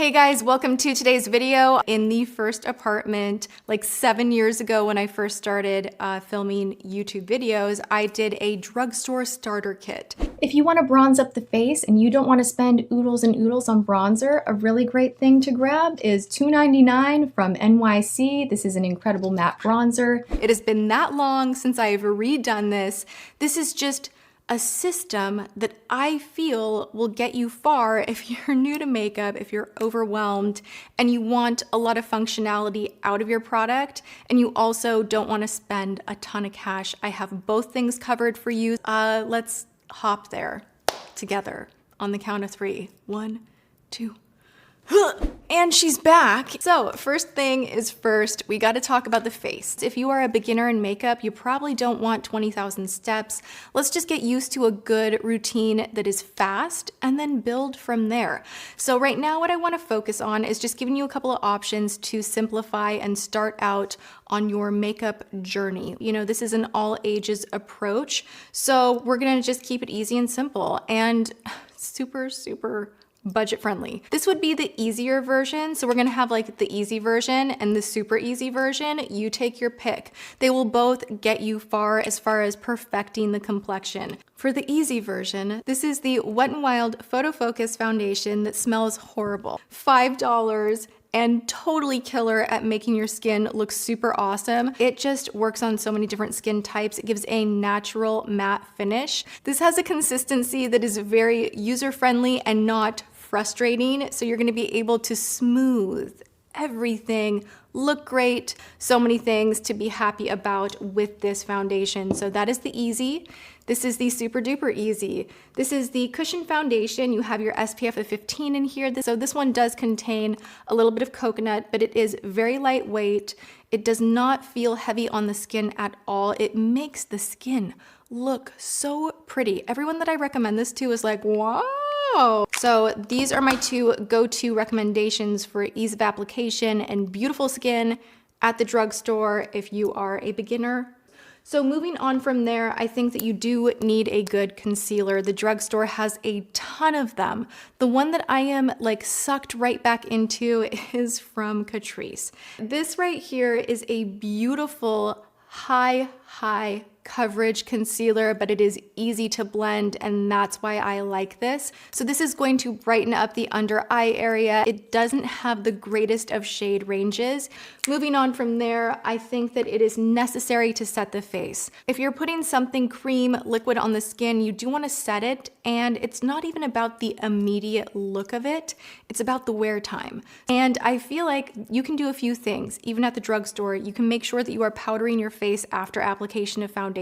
Hey guys, welcome to today's video. In the first apartment, like 7 years ago when I first started filming YouTube videos, I did a drugstore starter kit. If you want to bronze up the face and you don't want to spend oodles and oodles on bronzer, a really great thing to grab is $2.99 from NYC. This is an incredible matte bronzer. It has been that long since I've redone this. This is just a system that I feel will get you far if you're new to makeup, if you're overwhelmed, and you want a lot of functionality out of your product, and you also don't want to spend a ton of cash. I have both things covered for you. Let's hop there together on the count of 3. 1, 2. And she's back. So first thing is first, we got to talk about the face. If you are a beginner in makeup, you probably don't want 20,000 steps. Let's just get used to a good routine that is fast and then build from there. So right now what I want to focus on is just giving you a couple of options to simplify and start out on your makeup journey. You know, this is an all ages approach. So we're going to just keep it easy and simple and super budget friendly. This would be the easier version. So we're gonna have like the easy version and the super easy version. You take your pick. They will both get you far as perfecting the complexion. For the easy version, this is the Wet n Wild Photo Focus Foundation that smells horrible. $5 and totally killer at making your skin look super awesome. It just works on so many different skin types. It gives a natural matte finish. This has a consistency that is very user-friendly and not frustrating, so you're gonna be able to smooth everything, look great, so many things to be happy about with this foundation. So that is the easy. This is the super duper easy. This is the cushion foundation. You have your SPF of 15 in here. So this one does contain a little bit of coconut, but it is very lightweight. It does not feel heavy on the skin at all. It makes the skin look so pretty. Everyone that I recommend this to is like, wow. So these are my two go-to recommendations for ease of application and beautiful skin at the drugstore if you are a beginner. So moving on from there, I think that you do need a good concealer. The drugstore has a ton of them. The one that I am like sucked right back into is from Catrice. This right here is a beautiful high coverage concealer, but it is easy to blend, and that's why I like this. So this is going to brighten up the under eye area. It doesn't have the greatest of shade ranges. Moving on from there, I think that it is necessary to set the face. If you're putting something cream liquid on the skin, you do want to set it, and it's not even about the immediate look of it, it's about the wear time. And I feel like you can do a few things. Even at the drugstore, you can make sure that you are powdering your face after application of foundation.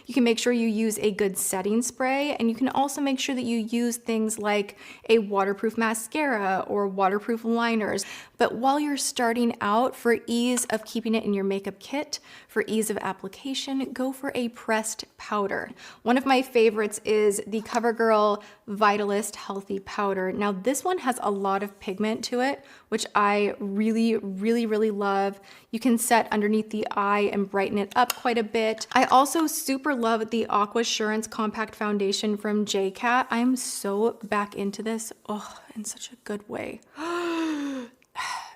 You can make sure you use a good setting spray, and you can also make sure that you use things like a waterproof mascara or waterproof liners. But while you're starting out, for ease of keeping it in your makeup kit, for ease of application, go for a pressed powder. One of my favorites is the CoverGirl Vitalist Healthy Powder. Now this one has a lot of pigment to it, which I really love. You can set underneath the eye and brighten it up quite a bit. I also super love the Aquasurance Compact Foundation from JCat. I'm so back into this, oh, in such a good way.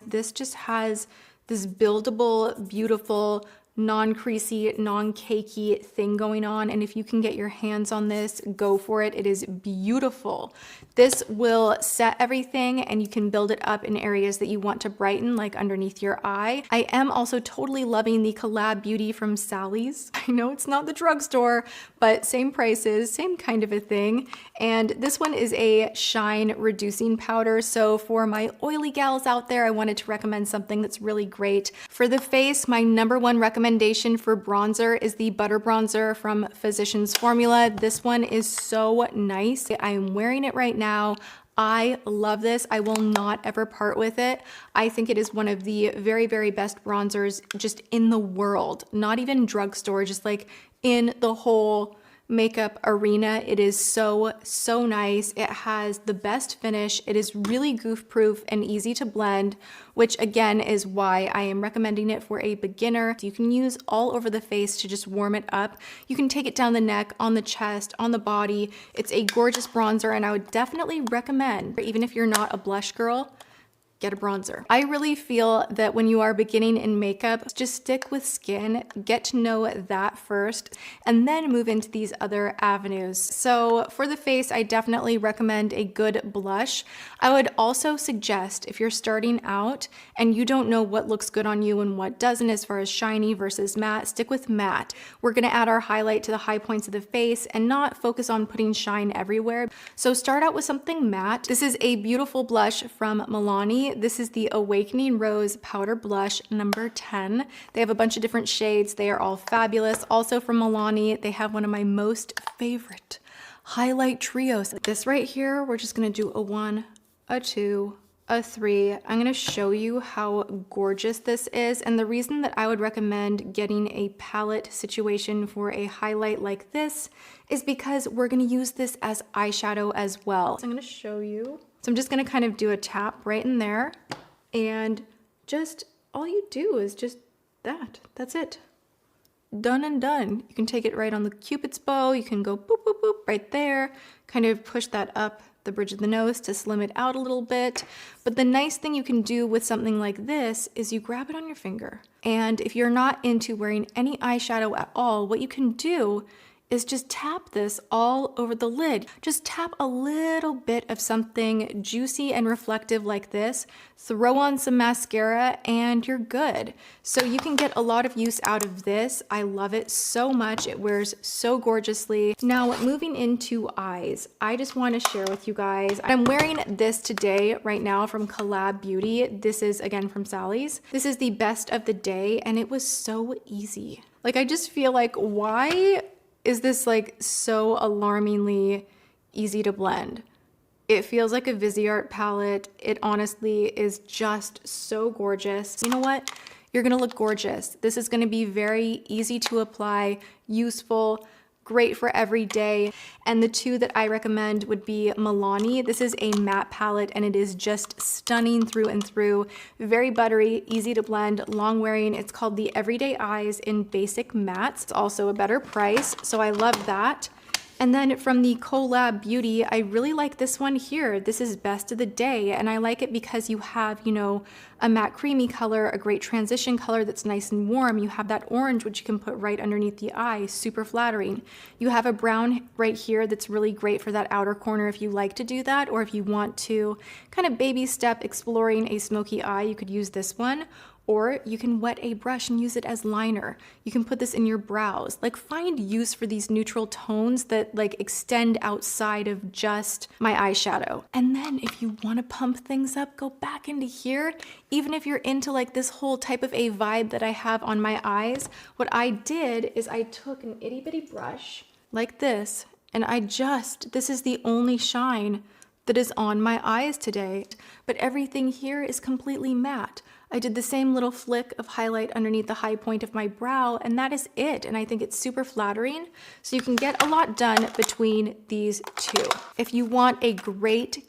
This just has this buildable, beautiful, non-creasy, non-cakey thing going on, and if you can get your hands on this, go for it. It is beautiful. This will set everything, and you can build it up in areas that you want to brighten, like underneath your eye. I am also totally loving the Collab Beauty from Sally's. I know it's not the drugstore, but same prices, same kind of a thing. And this one is a shine reducing powder. So for my oily gals out there, I wanted to recommend something that's really great. For the face, my #1 recommendation for bronzer is the Butter Bronzer from Physicians Formula. This one is so nice. I am wearing it right now. I love this. I will not ever part with it. I think it is one of the very best bronzers just in the world. Not even drugstore, just like in the whole makeup arena. It is so nice. It has the best finish. It is really goof proof and easy to blend, which again is why I am recommending it for a beginner. You can use all over the face to just warm it up. You can take it down the neck, on the chest, on the body. It's a gorgeous bronzer, and I would definitely recommend, even if you're not a blush girl, get a bronzer. I really feel that when you are beginning in makeup, just stick with skin, get to know that first, and then move into these other avenues. So for the face, I definitely recommend a good blush. I would also suggest if you're starting out and you don't know what looks good on you and what doesn't as far as shiny versus matte, stick with matte. We're gonna add our highlight to the high points of the face and not focus on putting shine everywhere. So start out with something matte. This is a beautiful blush from Milani. This is the Awakening Rose Powder Blush number 10. They have a bunch of different shades. They are all fabulous. Also from Milani, they have one of my most favorite highlight trios. This right here, we're just gonna do a 1, a 2, a 3. I'm gonna show you how gorgeous this is. And the reason that I would recommend getting a palette situation for a highlight like this is because we're gonna use this as eyeshadow as well. So I'm gonna show you. So I'm just gonna kind of do a tap right in there, and just all you do is just that. That's it. Done and done. You can take it right on the Cupid's bow. You can go boop, boop, boop right there. Kind of push that up the bridge of the nose to slim it out a little bit. But the nice thing you can do with something like this is you grab it on your finger. And if you're not into wearing any eyeshadow at all, what you can do is just tap this all over the lid. Just tap a little bit of something juicy and reflective like this, throw on some mascara, and you're good. So you can get a lot of use out of this. I love it so much. It wears so gorgeously. Now, moving into eyes, I just want to share with you guys, I'm wearing this today right now from Collab Beauty. This is again from Sally's. This is the best of the day, and it was so easy. Like, I just feel like, why is this like so alarmingly easy to blend? It feels like a Viseart palette. It honestly is just so gorgeous. You know what? You're gonna look gorgeous. This is gonna be very easy to apply, useful, great for every day. And the two that I recommend would be Milani. This is a matte palette and it is just stunning through and through. Very buttery, easy to blend, long wearing. It's called the Everyday Eyes in Basic Mattes. It's also a better price, so I love that. And then from the Collab Beauty, I really like this one here. This is Best of the Day, and I like it because you have, you know, a matte creamy color, a great transition color that's nice and warm. You have that orange, which you can put right underneath the eye, super flattering. You have a brown right here that's really great for that outer corner if you like to do that, or if you want to kind of baby step exploring a smoky eye, you could use this one. Or you can wet a brush and use it as liner. You can put this in your brows. Like, find use for these neutral tones that like extend outside of just my eyeshadow. And then if you want to pump things up, go back into here. Even if you're into like this whole type of a vibe that I have on my eyes, what I did is I took an itty bitty brush like this, and this is the only shine that is on my eyes today. But everything here is completely matte. I did the same little flick of highlight underneath the high point of my brow, and that is it. And I think it's super flattering. So you can get a lot done between these two. If you want a great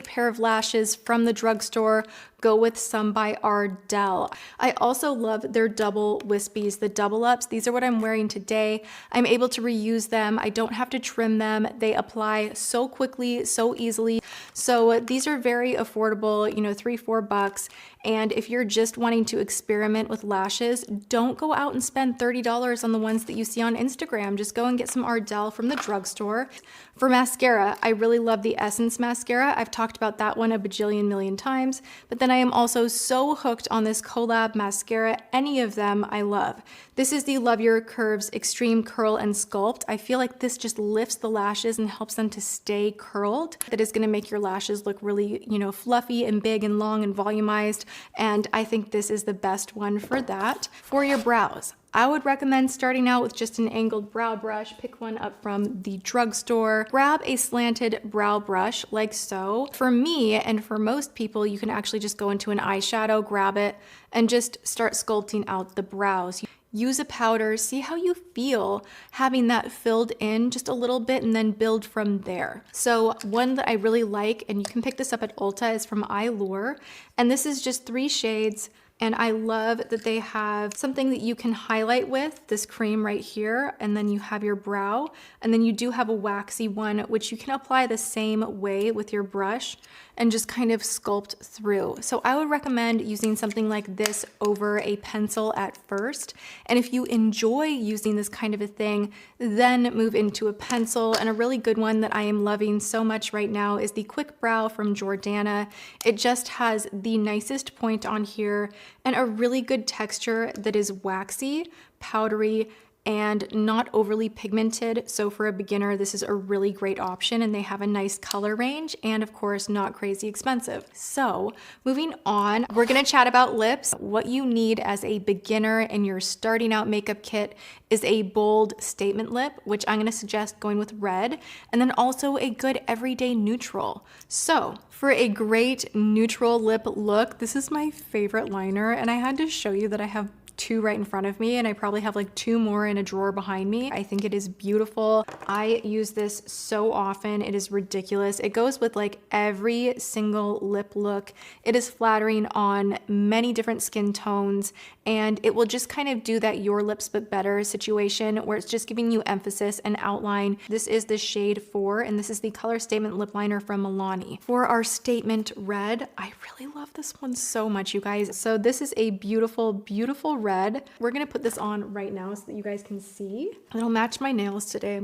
pair of lashes from the drugstore, go with some by Ardell. I also love their double wispies, the double ups. These are what I'm wearing today. I'm able to reuse them. I don't have to trim them. They apply so quickly, so easily. So these are very affordable, you know, $3-4. And if you're just wanting to experiment with lashes, don't go out and spend $30 on the ones that you see on Instagram. Just go and get some Ardell from the drugstore. For mascara, I really love the Essence mascara. I've talked about that one a bajillion million times, but then I am also so hooked on this Collab mascara. Any of them I love. This is the Love Your Curves Extreme Curl and Sculpt. I feel like this just lifts the lashes and helps them to stay curled. That is gonna make your lashes look really, you know, fluffy and big and long and volumized. And I think this is the best one for that. For your brows, I would recommend starting out with just an angled brow brush. Pick one up from the drugstore. Grab a slanted brow brush like so. For me, and for most people, you can actually just go into an eyeshadow, grab it, and just start sculpting out the brows. Use a powder, see how you feel having that filled in just a little bit and then build from there. So one that I really like, and you can pick this up at Ulta, is from Allure. And this is just 3 shades. And I love that they have something that you can highlight with, this cream right here, and then you have your brow, and then you do have a waxy one, which you can apply the same way with your brush. and just kind of sculpt through. So I would recommend using something like this over a pencil at first. And if you enjoy using this kind of a thing, then move into a pencil. And a really good one that I am loving so much right now is the Quick Brow from Jordana. It just has the nicest point on here and a really good texture that is waxy, powdery, and not overly pigmented. So for a beginner, this is a really great option, and they have a nice color range and of course not crazy expensive. So moving on, we're gonna chat about lips. What you need as a beginner in your starting out makeup kit is a bold statement lip, which I'm gonna suggest going with red, and then also a good everyday neutral. So for a great neutral lip look, this is my favorite liner, and I had to show you that I have two right in front of me, and I probably have like two more in a drawer behind me. I think it is beautiful. I use this so often. It is ridiculous. It goes with like every single lip look. It is flattering on many different skin tones, and it will just kind of do that your lips but better situation where it's just giving you emphasis and outline. This is the shade 4, and this is the Color Statement Lip Liner from Milani. For our statement red, I really love this one so much, you guys. So this is a beautiful, beautiful red. We're gonna put this on right now so that you guys can see. It'll match my nails today.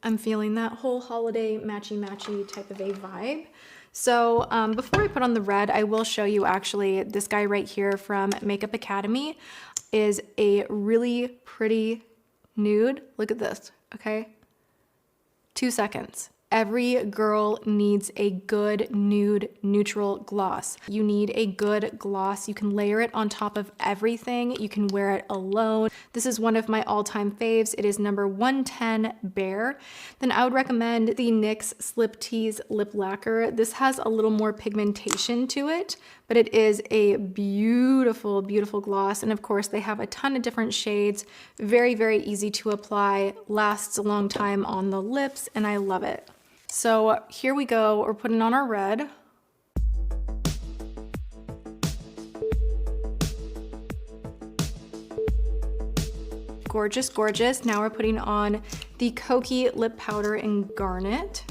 I'm feeling that whole holiday matchy type of a vibe. So before I put on the red, I will show you actually this guy right here from Makeup Academy is a really pretty nude. Look at this, okay? 2 seconds. Every girl needs a good nude neutral gloss. You need a good gloss. You can layer it on top of everything. You can wear it alone. This is one of my all-time faves. It is number 110 Bare. Then I would recommend the NYX Slip Tease Lip Lacquer. This has a little more pigmentation to it, but it is a beautiful, beautiful gloss. And of course, they have a ton of different shades. Very, very easy to apply, lasts a long time on the lips, and I love it. So here we go, we're putting on our red. Gorgeous, gorgeous. Now we're putting on the Kokie Lip Powder in Garnet.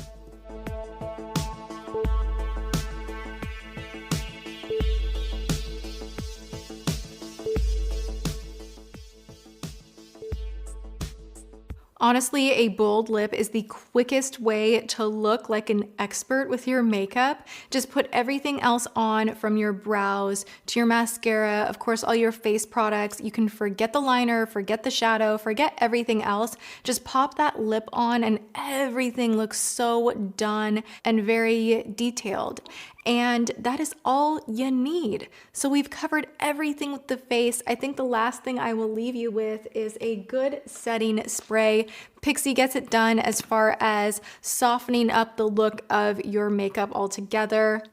Honestly, a bold lip is the quickest way to look like an expert with your makeup. Just put everything else on, from your brows to your mascara, of course, all your face products. You can forget the liner, forget the shadow, forget everything else. Just pop that lip on and everything looks so done and very detailed. And that is all you need. So we've covered everything with the face. I think the last thing I will leave you with is a good setting spray. Pixi gets it done as far as softening up the look of your makeup altogether.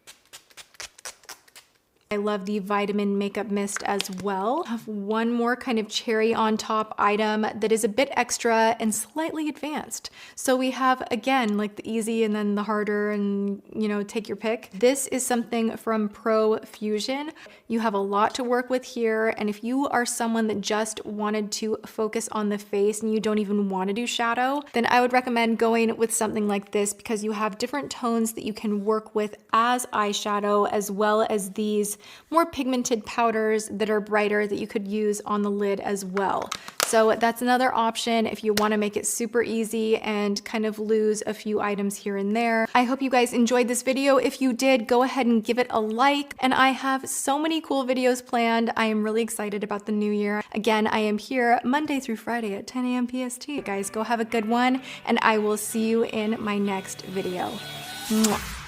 I love the Vitamin Makeup Mist as well. I have one more kind of cherry on top item that is a bit extra and slightly advanced. So we have, again, like the easy and then the harder, and you know, take your pick. This is something from Pro Fusion. You have a lot to work with here, and if you are someone that just wanted to focus on the face and you don't even want to do shadow, then I would recommend going with something like this, because you have different tones that you can work with as eyeshadow, as well as these more pigmented powders that are brighter that you could use on the lid as well. So that's another option if you want to make it super easy and kind of lose a few items here and there. I hope you guys enjoyed this video. If you did, go ahead and give it a like. And I have so many cool videos planned. I am really excited about the new year. Again, I am here Monday through Friday at 10 a.m. PST. Guys, go have a good one, and I will see you in my next video. Mwah.